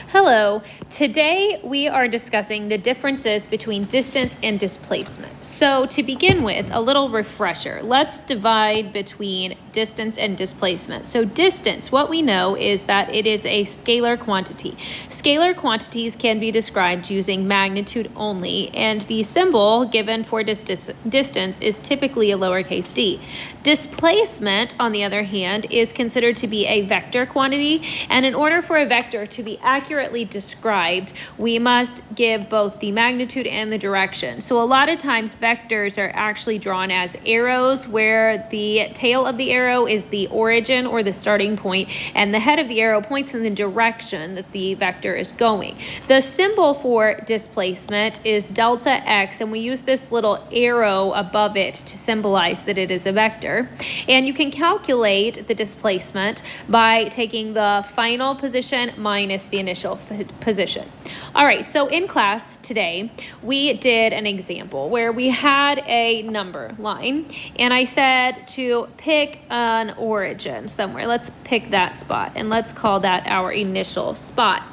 Hello, today we are discussing the differences between distance and displacement. So to begin with, a little refresher. Let's divide between distance and displacement. So distance, what we know is that it is a scalar quantity. Scalar quantities can be described using magnitude only, and the symbol given for distance is typically a lowercase d. Displacement, on the other hand, is considered to be a vector quantity, and in order for a vector to be accurately described, we must give both the magnitude and the direction. So a lot of times vectors are actually drawn as arrows, where the tail of the arrow is the origin or the starting point, and the head of the arrow points in the direction that the vector is going. The symbol for displacement is delta x, and we use this little arrow above it to symbolize that it is a vector. And you can calculate the displacement by taking the final position minus the initial position. All right, so in class today, we did an example where we had a number line, and I said to pick an origin somewhere. Let's pick that spot, and let's call that our initial spot.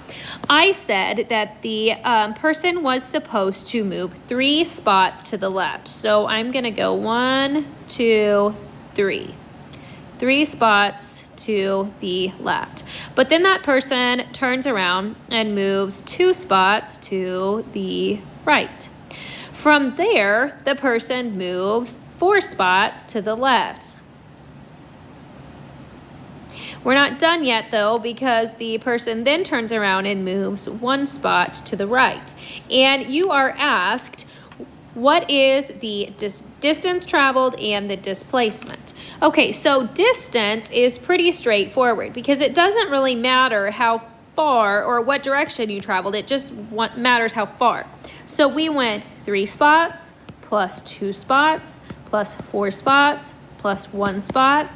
I said that the person was supposed to move 3 spots to the left. So I'm going to go 1, 2, 3. 3 spots to the left. But then that person turns around and moves 2 spots to the right. From there, the person moves 4 spots to the left. We're not done yet though, because the person then turns around and moves 1 spot to the right. And you are asked, what is the distance traveled and the displacement? Okay, so distance is pretty straightforward because it doesn't really matter how far or what direction you traveled, it just matters how far. So we went 3 spots plus 2 spots plus 4 spots plus 1 spot,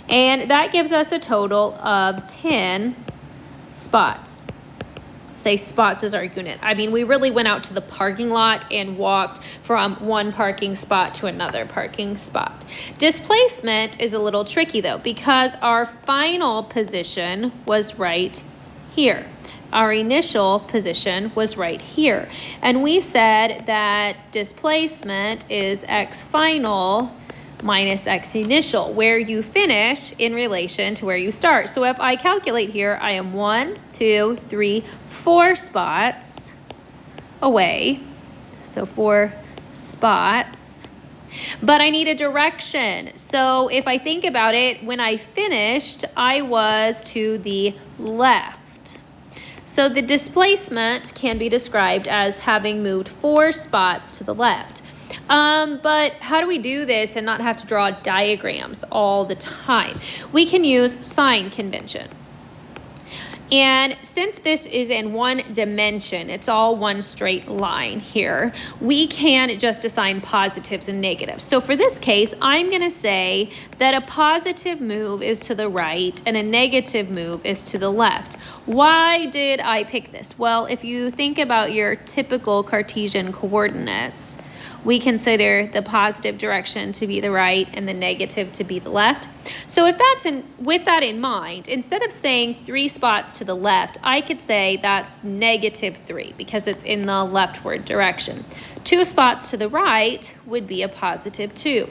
and that gives us a total of 10 spots. Say spots is our unit. I mean, we really went out to the parking lot and walked from one parking spot to another parking spot. Displacement is a little tricky though, because our final position was right here. Our initial position was right here. And we said that displacement is x final minus x initial, where you finish in relation to where you start. So if I calculate here, I am 1, 2, 3, 4 spots away. So 4 spots. But I need a direction. So if I think about it, when I finished, I was to the left. So the displacement can be described as having moved 4 spots to the left. But how do we do this and not have to draw diagrams all the time? We can use sign convention. And since this is in one dimension, it's all one straight line here, we can just assign positives and negatives. So for this case, I'm going to say that a positive move is to the right and a negative move is to the left. Why did I pick this? Well, if you think about your typical Cartesian coordinates, we consider the positive direction to be the right and the negative to be the left. So if with that in mind, instead of saying 3 spots to the left, I could say that's -3 because it's in the leftward direction. 2 spots to the right would be a +2.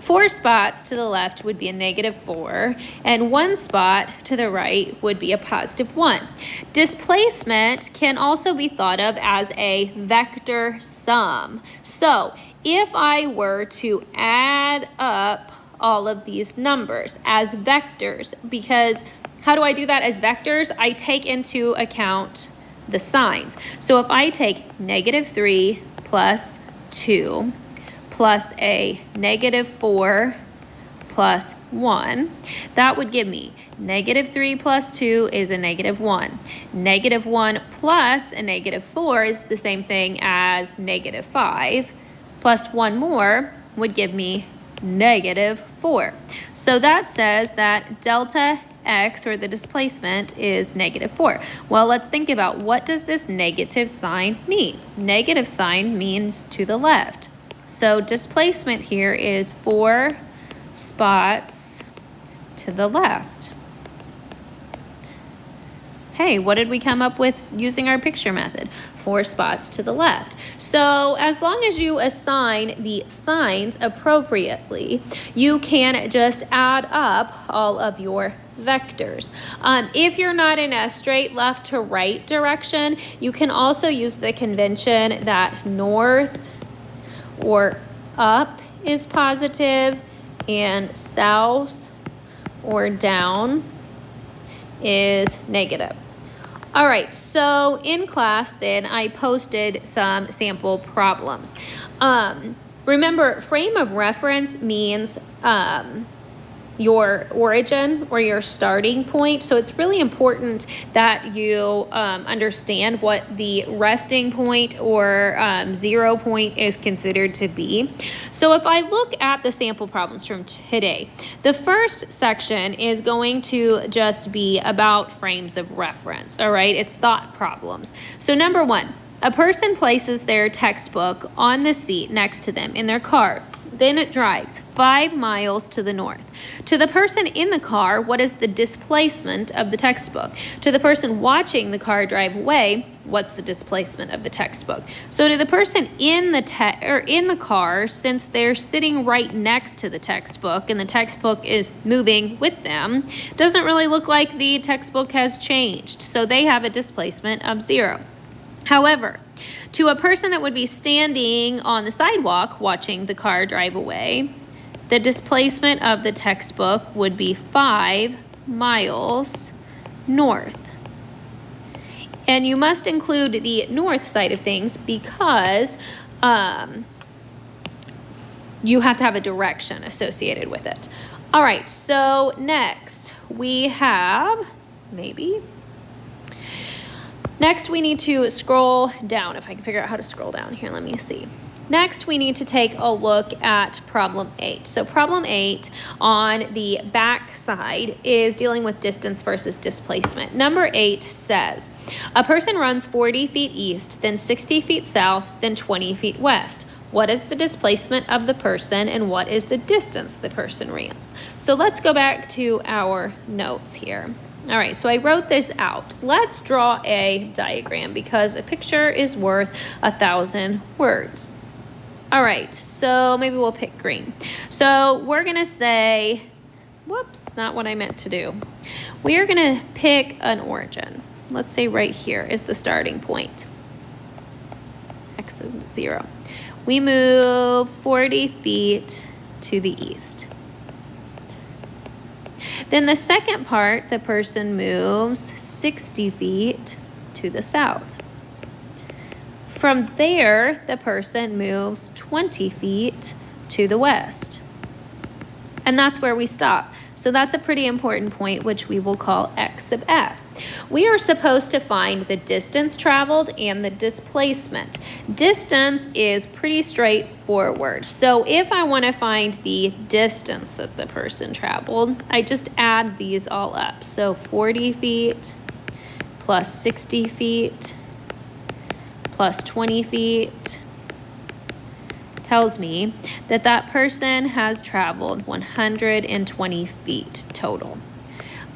4 spots to the left would be a -4, and 1 spot to the right would be a +1. Displacement can also be thought of as a vector sum. So if I were to add up all of these numbers as vectors, because how do I do that as vectors? I take into account the signs. So if I take -3 plus 2, plus a -4 plus 1, that would give me -3 plus 2 is a -1. -1 plus a -4 is the same thing as -5, plus 1 more would give me -4. So that says that delta x, or the displacement, is -4. Well, let's think about, what does this negative sign mean? Negative sign means to the left. So displacement here is 4 spots to the left. Hey, what did we come up with using our picture method? 4 spots to the left. So as long as you assign the signs appropriately, you can just add up all of your vectors. If you're not in a straight left to right direction, you can also use the convention that north or up is positive and south or down is negative. All right, so in class then I posted some sample problems. Remember, frame of reference means your origin or your starting point. So it's really important that you understand what the resting point or 0 point is considered to be. So if I look at the sample problems from today, the first section is going to just be about frames of reference, all right? It's thought problems. So number 1, a person places their textbook on the seat next to them in their car. Then it drives 5 miles to the north. To the person in the car, what is the displacement of the textbook? To the person watching the car drive away, what's the displacement of the textbook? So to the person in the car, since they're sitting right next to the textbook and the textbook is moving with them, doesn't really look like the textbook has changed. So they have a displacement of 0. However, to a person that would be standing on the sidewalk watching the car drive away, the displacement of the textbook would be 5 miles north. And you must include the north side of things because you have to have a direction associated with it. All right, so next we have Next, we need to scroll down. If I can figure out how to scroll down here, let me see. Next, we need to take a look at problem 8. So problem 8 on the back side is dealing with distance versus displacement. Number 8 says, a person runs 40 feet east, then 60 feet south, then 20 feet west. What is the displacement of the person and what is the distance the person ran? So let's go back to our notes here. All right, so I wrote this out. Let's draw a diagram because a picture is worth 1,000 words. All right, so maybe we'll pick green. So we're gonna say, whoops, not what I meant to do. We are gonna pick an origin. Let's say right here is the starting point. X is 0. We move 40 feet to the east. Then the second part, the person moves 60 feet to the south. From there, the person moves 20 feet to the west. And that's where we stop. So that's a pretty important point, which we will call X sub F. We are supposed to find the distance traveled and the displacement. Distance is pretty straightforward. So if I want to find the distance that the person traveled, I just add these all up. So 40 feet plus 60 feet plus 20 feet tells me that that person has traveled 120 feet total.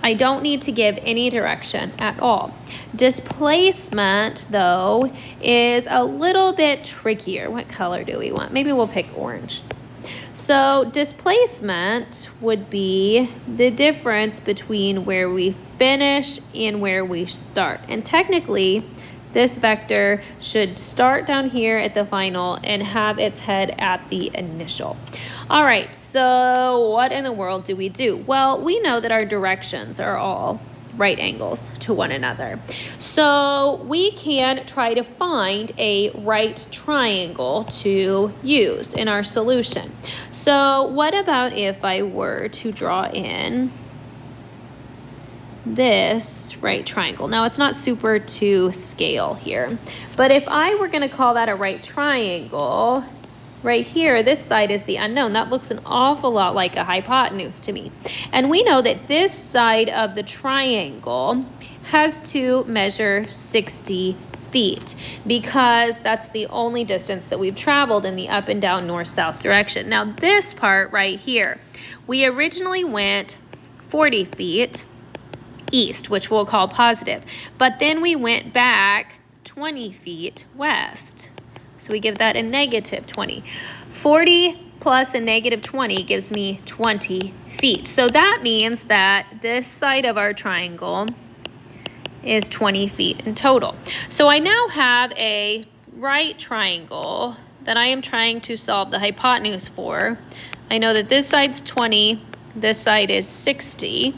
I don't need to give any direction at all. Displacement, though, is a little bit trickier. What color do we want? Maybe we'll pick orange. So displacement would be the difference between where we finish and where we start. And technically, this vector should start down here at the final and have its head at the initial. All right, so what in the world do we do? Well, we know that our directions are all right angles to one another. So we can try to find a right triangle to use in our solution. So what about if I were to draw in this right triangle? Now it's not super to scale here, but if I were going to call that a right triangle, right here, this side is the unknown. That looks an awful lot like a hypotenuse to me. And we know that this side of the triangle has to measure 60 feet because that's the only distance that we've traveled in the up and down north-south direction. Now this part right here, we originally went 40 feet east, which we'll call positive. But then we went back 20 feet west. So we give that a negative 20. 40 plus a negative 20 gives me 20 feet. So that means that this side of our triangle is 20 feet in total. So I now have a right triangle that I am trying to solve the hypotenuse for. I know that this side's 20, this side is 60,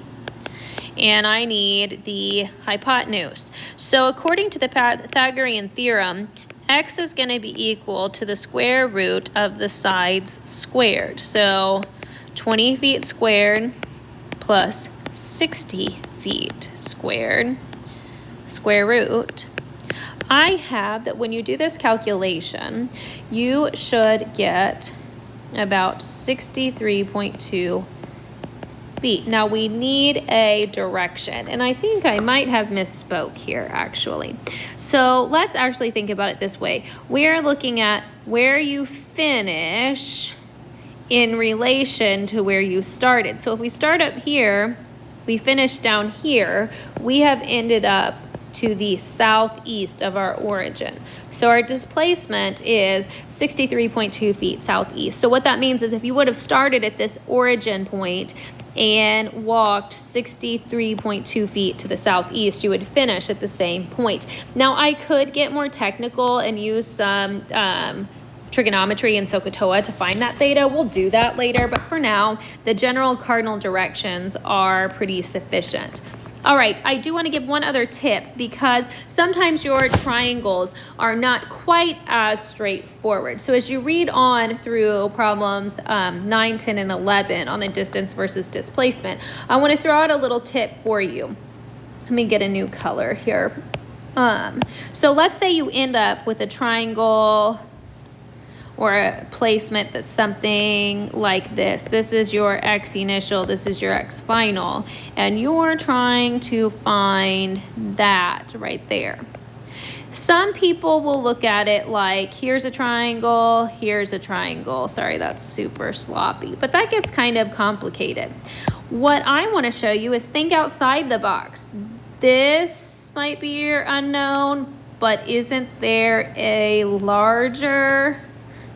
and I need the hypotenuse. So according to the Pythagorean theorem, x is going to be equal to the square root of the sides squared. So 20 feet squared plus 60 feet squared, square root. I have that when you do this calculation, you should get about 63.2 feet. Now we need a direction, and I think I might have misspoke here actually. So let's actually think about it this way. We're looking at where you finish in relation to where you started. So if we start up here, we finish down here, we have ended up to the southeast of our origin. So our displacement is 63.2 feet southeast. So what that means is if you would have started at this origin point and walked 63.2 feet to the southeast, you would finish at the same point. Now I could get more technical and use some trigonometry and SOHCAHTOA to find that theta. We'll do that later, but for now, the general cardinal directions are pretty sufficient. All right, I do want to give one other tip because sometimes your triangles are not quite as straightforward. So as you read on through problems 9, 10, and 11 on the distance versus displacement, I want to throw out a little tip for you. Let me get a new color here. So let's say you end up with a triangle or a placement that's something like this. This is your x initial, this is your x final, and you're trying to find that right there. Some people will look at it like, here's a triangle, here's a triangle. Sorry, that's super sloppy, but that gets kind of complicated. What I want to show you is think outside the box. This might be your unknown, but isn't there a larger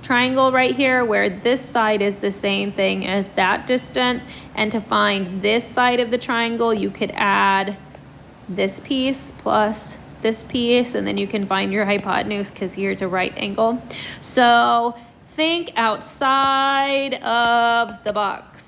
triangle right here where this side is the same thing as that distance? And to find this side of the triangle, you could add this piece plus this piece, and then you can find your hypotenuse because here's a right angle. So think outside of the box.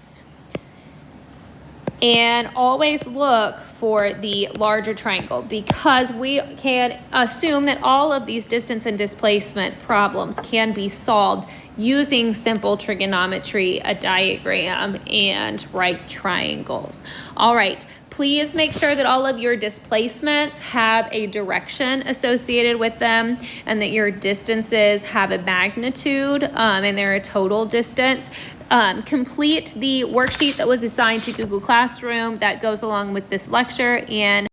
And always look for the larger triangle because we can assume that all of these distance and displacement problems can be solved using simple trigonometry, a diagram, and right triangles. All right, please make sure that all of your displacements have a direction associated with them and that your distances have a magnitude and they're a total distance. Complete the worksheet that was assigned to Google Classroom that goes along with this lecture, and